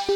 आप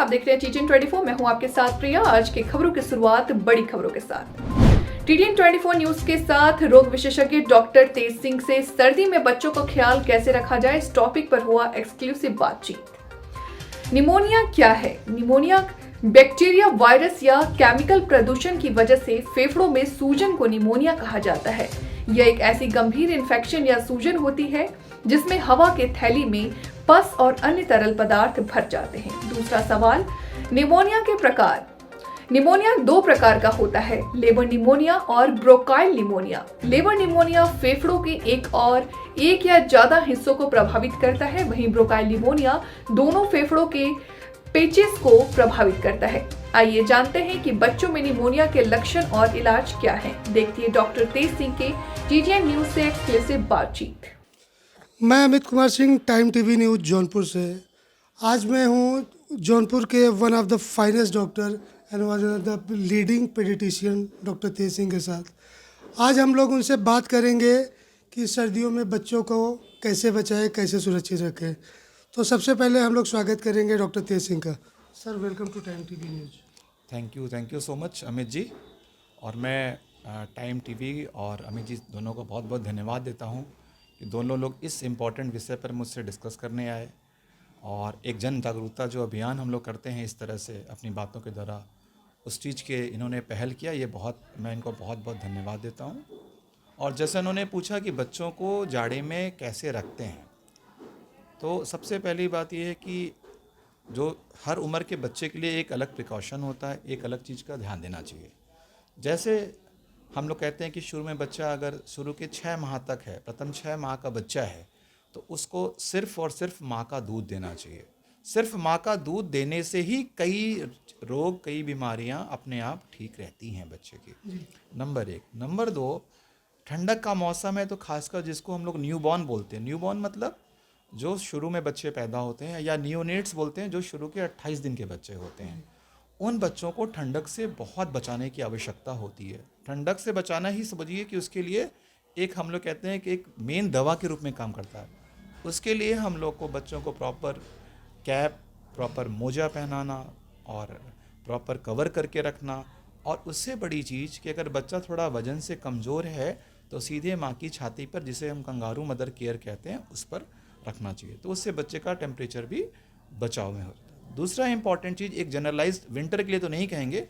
देख रहे हैं टीटीएन 24। मैं हूं आपके साथ प्रिया। आज की खबरों की शुरुआत बड़ी खबरों के साथ। टीटीएन 24 न्यूज के साथ रोग विशेषज्ञ डॉक्टर तेज सिंह से सर्दी में बच्चों का ख्याल कैसे रखा जाए, इस टॉपिक पर हुआ एक्सक्लूसिव बातचीत। निमोनिया क्या है? निमोनिया बैक्टीरिया, वायरस या केमिकल प्रदूषण की वजह से फेफड़ों में सूजन को निमोनिया कहा जाता है। यह एक ऐसी गंभीर इन्फेक्शन या सूजन होती है जिसमें हवा के थैली में पस और अन्य तरल पदार्थ भर जाते हैं। दूसरा सवाल, निमोनिया के प्रकार। निमोनिया दो प्रकार का होता है, लेबर निमोनिया और ब्रोंकाइल निमोनिया। लेबर निमोनिया फेफड़ों के एक या ज्यादा हिस्सों को प्रभावित करता है, वहीं ब्रोंकाइल निमोनिया दोनों फेफड़ों के पेचेस को प्रभावित करता है। आइए जानते हैं कि बच्चों में निमोनिया के लक्षण और इलाज क्या हैं। देखिए डॉक्टर तेज सिंह के टीटीएन न्यूज से एक्सक्लूसिव बातचीत। मैं Amit Kumar Singh, Time TV News Jaunpur से। आज मैं हूँ जौनपुर के one of the finest doctor and one of the leading pediatrician doctor Tej Singh के साथ। आज हम लोग उनसे बात करेंगे कि सर्दियों में बच्चों को कैसे बचाएं, कैसे सुरक्षित रखें। तो सबसे पहले हम लोग स्वागत करेंगे डॉक्टर तेज सिंह का। Sir, welcome to Time TV News. Thank you so much Amit ji. और मैं टाइम टीवी और अमित जी दोनों को बहुत बहुत धन्यवाद देता हूँ कि दोनों लोग इस इम्पॉर्टेंट विषय पर मुझसे डिस्कस करने आए। और एक जन जागरूकता जो अभियान हम लोग करते हैं इस तरह से अपनी बातों के द्वारा, उस चीज़ के इन्होंने पहल किया, ये मैं इनको बहुत बहुत धन्यवाद देता हूँ। और जैसे उन्होंने पूछा कि बच्चों को जाड़े में कैसे रखते हैं, तो सबसे पहली बात यह है कि जो हर उम्र के बच्चे के लिए एक अलग प्रिकॉशन होता है, एक अलग चीज़ का ध्यान देना चाहिए। जैसे हम लोग कहते हैं कि शुरू में बच्चा अगर शुरू के 6 माह तक है, प्रथम 6 माह का बच्चा है, तो उसको सिर्फ़ और सिर्फ माँ का दूध देना चाहिए। सिर्फ माँ का दूध देने से ही कई रोग, कई बीमारियाँ अपने आप ठीक रहती हैं बच्चे की। नंबर 1। नंबर 2, ठंडक का मौसम है तो खासकर जिसको हम लोग न्यूबॉर्न बोलते हैं। न्यूबॉर्न मतलब जो शुरू में बच्चे पैदा होते हैं, या नियोनेट्स बोलते हैं जो शुरू के 28 दिन के बच्चे होते हैं। उन बच्चों को ठंडक से बहुत बचाने की आवश्यकता होती है। ठंडक से बचाना ही समझिए कि उसके लिए एक हम लोग कहते हैं कि एक मेन दवा के रूप में काम करता है। उसके लिए हम लोग को बच्चों को प्रॉपर कैप, प्रॉपर मोजा पहनाना और प्रॉपर कवर करके रखना। और उससे बड़ी चीज़ कि अगर बच्चा थोड़ा वजन से कमज़ोर है तो सीधे माँ की छाती पर, जिसे हम कंगारू मदर केयर कहते हैं, उस पर रखना चाहिए। तो उससे बच्चे का टेम्परेचर भी बचाव में होता है। दूसरा इंपॉर्टेंट चीज़, एक जनरलाइज्ड, विंटर के लिए तो नहीं कहेंगे,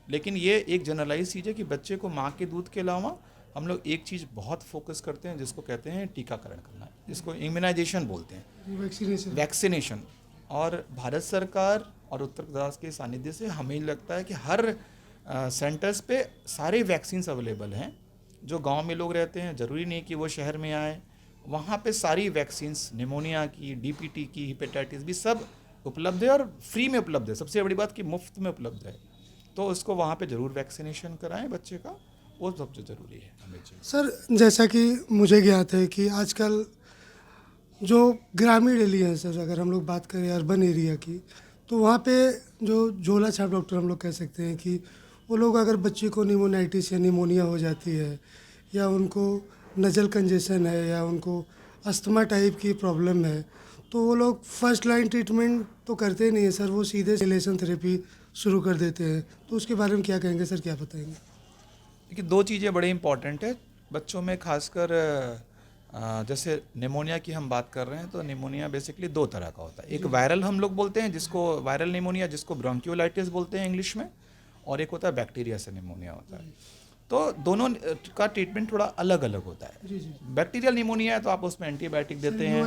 लेकिन ये एक जनरलाइज चीज़ है कि बच्चे को माँ के दूध के अलावा हम लोग एक चीज़ बहुत फोकस करते हैं जिसको कहते हैं टीकाकरण करना, जिसको इम्यूनाइजेशन बोलते हैं, वैक्सीनेशन। और भारत सरकार और उत्तर प्रदेश के सानिध्य से हमें लगता है कि हर सेंटर्स पे सारे वैक्सीन्स अवेलेबल हैं। जो गांव में लोग रहते हैं, ज़रूरी नहीं कि वो शहर में आए, वहाँ पे सारी वैक्सीन्स, निमोनिया की, डीपीटी की, हेपेटाइटिस भी सब उपलब्ध है और फ्री में उपलब्ध है। सबसे बड़ी बात कि मुफ्त में उपलब्ध है। तो उसको वहाँ पे ज़रूर वैक्सीनेशन कराएं बच्चे का, वो सबसे ज़रूरी है। हमें सर, जैसा कि मुझे ज्ञात है कि आजकल जो ग्रामीण एरिया है, सर अगर हम लोग बात करें अर्बन एरिया की, तो वहाँ पे जो झोला छाप डॉक्टर हम लोग कह सकते हैं कि वो लोग अगर बच्चे को निमोनाइटिस या निमोनिया हो जाती है, या उनको नज़ल कंजेशन है, या उनको अस्थमा टाइप की प्रॉब्लम है, तो वो लोग फर्स्ट लाइन ट्रीटमेंट तो करते नहीं है सर, वो सीधे इन्हेलेशन थेरेपी शुरू कर देते हैं। तो उसके बारे में क्या कहेंगे सर, क्या बताएंगे? देखिए, दो चीज़ें बड़ी इंपॉर्टेंट है बच्चों में, खासकर जैसे निमोनिया की हम बात कर रहे हैं, तो निमोनिया बेसिकली दो तरह का होता है। एक वायरल हम लोग बोलते हैं, जिसको वायरल निमोनिया, जिसको ब्रोंकियोलाइटिस बोलते हैं इंग्लिश में, और एक होता है बैक्टीरिया से निमोनिया होता है। तो दोनों का ट्रीटमेंट थोड़ा अलग अलग होता है। बैक्टीरियल निमोनिया है तो आप उसमें एंटीबायोटिक देते हैं।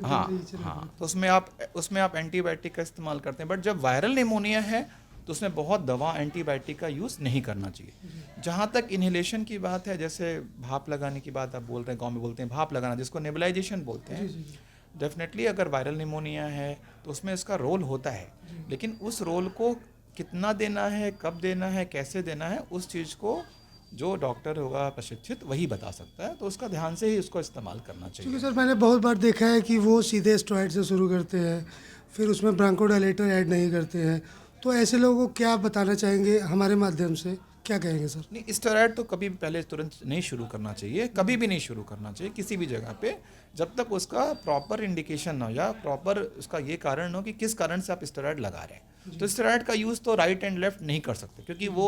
हाँ, तो उसमें आप एंटीबायोटिक का इस्तेमाल करते हैं। बट जब वायरल निमोनिया है तो उसमें बहुत दवा एंटीबायोटिक का यूज़ नहीं करना चाहिए। जहाँ तक इन्हेलेशन की बात है, जैसे भाप लगाने की बात आप बोल रहे हैं, गांव में बोलते हैं भाप लगाना, जिसको नेबुलाइजेशन बोलते हैं। डेफिनेटली अगर वायरल निमोनिया है तो उसमें इसका रोल होता है, लेकिन उस रोल को कितना देना है, कब देना है, कैसे देना है, उस चीज़ को जो डॉक्टर होगा प्रशिक्षित वही बता सकता है। तो उसका ध्यान से ही उसको इस्तेमाल करना चाहिए। क्योंकि सर मैंने बहुत बार देखा है कि वो सीधे स्टेरॉइड से शुरू करते हैं, फिर उसमें ब्रोंकोडायलेटर ऐड नहीं करते हैं। तो ऐसे लोगों को क्या बताना चाहेंगे हमारे माध्यम से, क्या कहेंगे सर? नहीं, स्टेरॉइड तो कभी पहले तुरंत नहीं शुरू करना चाहिए, कभी भी नहीं शुरू करना चाहिए किसी भी जगह पे, जब तक उसका प्रॉपर इंडिकेशन ना हो या प्रॉपर उसका ये कारण हो कि किस कारण से आप स्टेरॉइड लगा रहे हैं। तो स्टेरॉइड का यूज़ तो राइट एंड लेफ्ट नहीं कर सकते, क्योंकि वो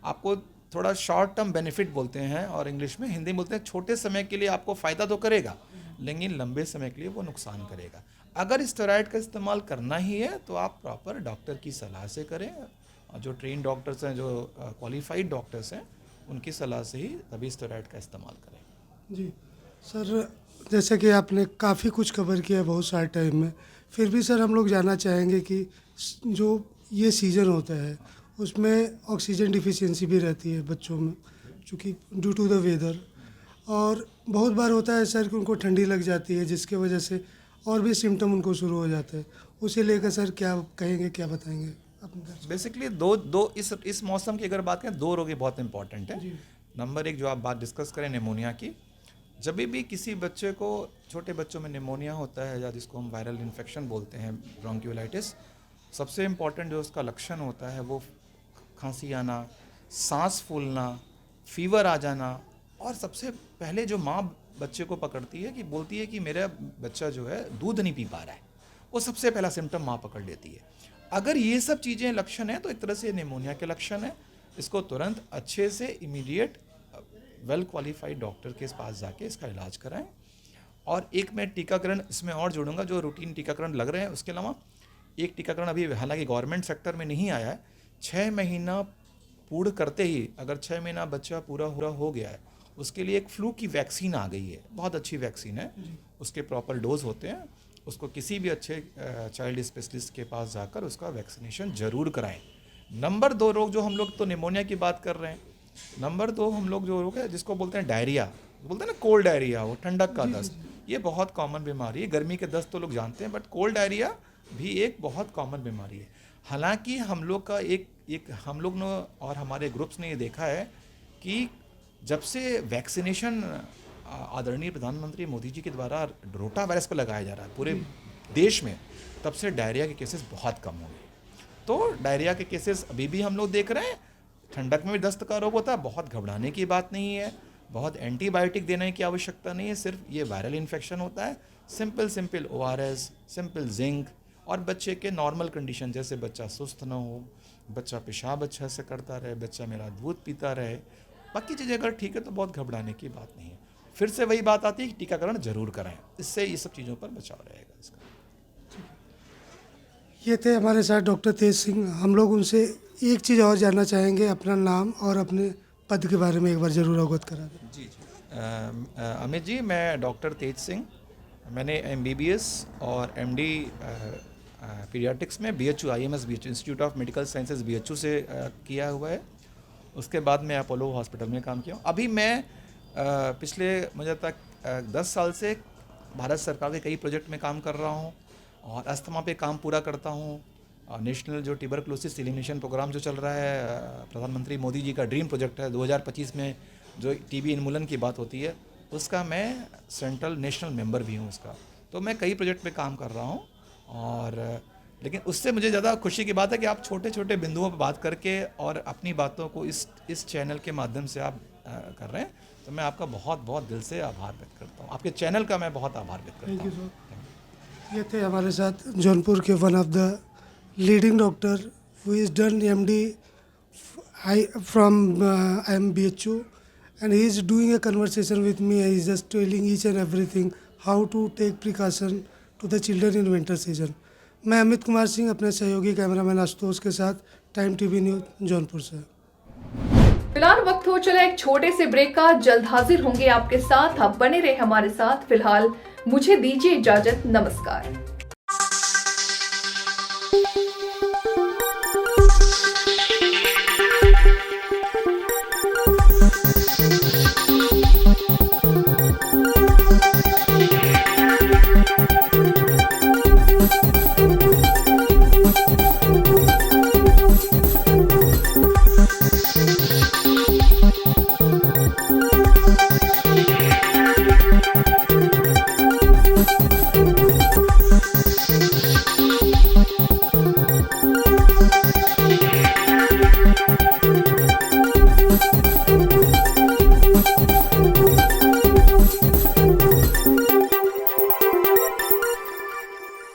आपको थोड़ा शॉर्ट टर्म बेनिफिट बोलते हैं, और इंग्लिश में, हिंदी में बोलते हैं छोटे समय के लिए आपको फ़ायदा तो करेगा, लेकिन लंबे समय के लिए वो नुकसान करेगा। अगर स्टेरॉइड का इस्तेमाल करना ही है तो आप प्रॉपर डॉक्टर की सलाह से करें, और जो ट्रेन डॉक्टर्स हैं, जो क्वालिफाइड डॉक्टर्स हैं, उनकी सलाह से ही तभी स्टेरॉइड का इस्तेमाल करें। जी सर, जैसे कि आपने काफ़ी कुछ कवर किया है बहुत सारे टाइम में, फिर भी सर हम लोग जानना चाहेंगे कि जो ये सीज़न होता है उसमें ऑक्सीजन डिफिशियंसी भी रहती है बच्चों में, चूँकि ड्यू टू द वेदर, और बहुत बार होता है सर कि उनको ठंडी लग जाती है, जिसके वजह से और भी सिम्टम उनको शुरू हो जाते हैं। उसे लेकर सर क्या कहेंगे, क्या बताएंगे अपने तरफ से? बेसिकली दो इस मौसम की अगर बात करें, दो रोग बहुत इंपॉर्टेंट है। नंबर एक, जो आप बात डिस्कस करें निमोनिया की, जब भी किसी बच्चे को, छोटे बच्चों में निमोनिया होता है, या जिसको हम वायरल इन्फेक्शन बोलते हैं, ब्रोंकियोलाइटिस, सबसे इम्पॉर्टेंट जो उसका लक्षण होता है वो खांसी आना, सांस फूलना, फीवर आ जाना, और सबसे पहले जो माँ बच्चे को पकड़ती है कि बोलती है कि मेरा बच्चा जो है दूध नहीं पी पा रहा है, वो सबसे पहला सिम्टम माँ पकड़ लेती है। अगर ये सब चीज़ें लक्षण हैं तो एक तरह से निमोनिया के लक्षण है। इसको तुरंत अच्छे से इमीडिएट वेल क्वालिफाइड डॉक्टर के पास जाके इसका इलाज कराएं। और एक मैं टीकाकरण इसमें और जोड़ूंगा, जो रूटीन टीकाकरण लग रहे हैं, उसके अलावा एक टीकाकरण अभी हालांकि गवर्नमेंट सेक्टर में नहीं आया है, 6 महीना पूर्ण करते ही अगर 6 महीना बच्चा पूरा हो गया है, उसके लिए एक फ्लू की वैक्सीन आ गई है, बहुत अच्छी वैक्सीन है, उसके प्रॉपर डोज होते हैं। उसको किसी भी अच्छे चाइल्ड स्पेशलिस्ट के पास जाकर उसका वैक्सीनेशन जरूर कराएं। नंबर 2 रोग, जो हम लोग तो निमोनिया की बात कर रहे हैं, नंबर 2 हम लोग जो रोग है जिसको बोलते हैं डायरिया, बोलते हैं ना कोल्ड डायरिया, वो ठंडक का दस्त, ये बहुत कॉमन बीमारी है। गर्मी के दस्त तो लोग जानते हैं, बट कोल्ड डायरिया भी एक बहुत कॉमन बीमारी है। हालांकि हम लोग का एक हम लोग ने और हमारे ग्रुप्स ने ये देखा है कि जब से वैक्सीनेशन आदरणीय प्रधानमंत्री मोदी जी के द्वारा रोटा वायरस पर लगाया जा रहा है पूरे देश में, तब से डायरिया के केसेस बहुत कम हो गए। तो डायरिया के केसेस अभी भी हम लोग देख रहे हैं। ठंडक में भी दस्त का रोग होता है, बहुत घबराने की बात नहीं है, बहुत एंटीबायोटिक देने की आवश्यकता नहीं है, सिर्फ ये वायरल इन्फेक्शन होता है। सिंपल ORS, सिंपल जिंक, और बच्चे के नॉर्मल कंडीशन, जैसे बच्चा सुस्त ना हो, बच्चा पेशाब अच्छा से करता रहे, बच्चा मेरा दूध पीता रहे, बाकी चीज़ें अगर ठीक है तो बहुत घबराने की बात नहीं है। फिर से वही बात आती है कि टीकाकरण जरूर कराएं, इससे ये सब चीज़ों पर बचाव रहेगा इसका। ये थे हमारे साथ डॉक्टर तेज सिंह। हम लोग उनसे एक चीज़ और जानना चाहेंगे, अपना नाम और अपने पद के बारे में एक बार ज़रूर अवगत करा दें। जी अमित जी, मैं डॉक्टर तेज सिंह, मैंने MBBS और MD पीडियाट्रिक्स में BHU IMS BHU institute of medical sciences BHU से किया हुआ है। उसके बाद मैं अपोलो हॉस्पिटल में काम किया हूँ। अभी मैं पिछले मुझे तक 10 साल से भारत सरकार के कई प्रोजेक्ट में काम कर रहा हूँ, और अस्थमा पे काम पूरा करता हूँ। नेशनल जो ट्यूबरकुलोसिस एलिमिनेशन प्रोग्राम जो चल रहा है, प्रधानमंत्री मोदी जी का ड्रीम प्रोजेक्ट है, 2025 में जो TB उन्मूलन की बात होती है, उसका मैं सेंट्रल नेशनल मेंबर भी हूँ उसका। तो मैं कई प्रोजेक्ट में काम कर रहा हूँ, और लेकिन उससे मुझे ज़्यादा खुशी की बात है कि आप छोटे छोटे बिंदुओं पर बात करके और अपनी बातों को इस चैनल के माध्यम से आप कर रहे हैं, तो मैं आपका बहुत बहुत दिल से आभार व्यक्त करता हूँ। आपके चैनल का मैं बहुत आभार व्यक्त करता हूँ। Thank you sir. ये थे हमारे साथ जौनपुर के one of the leading doctor who is done MD from BHU, and he is doing a conversation with me. He is just telling each and everything how to take precaution to the children in winter season. मैं अमित कुमार सिंह अपने सहयोगी cameraman Ashutosh के साथ time TV news Jaunpur से। फिलहाल वक्त हो चला एक छोटे से ब्रेक का, जल्द हाजिर होंगे आपके साथ, आप बने रहे हमारे साथ। फिलहाल मुझे दीजिए इजाजत, नमस्कार।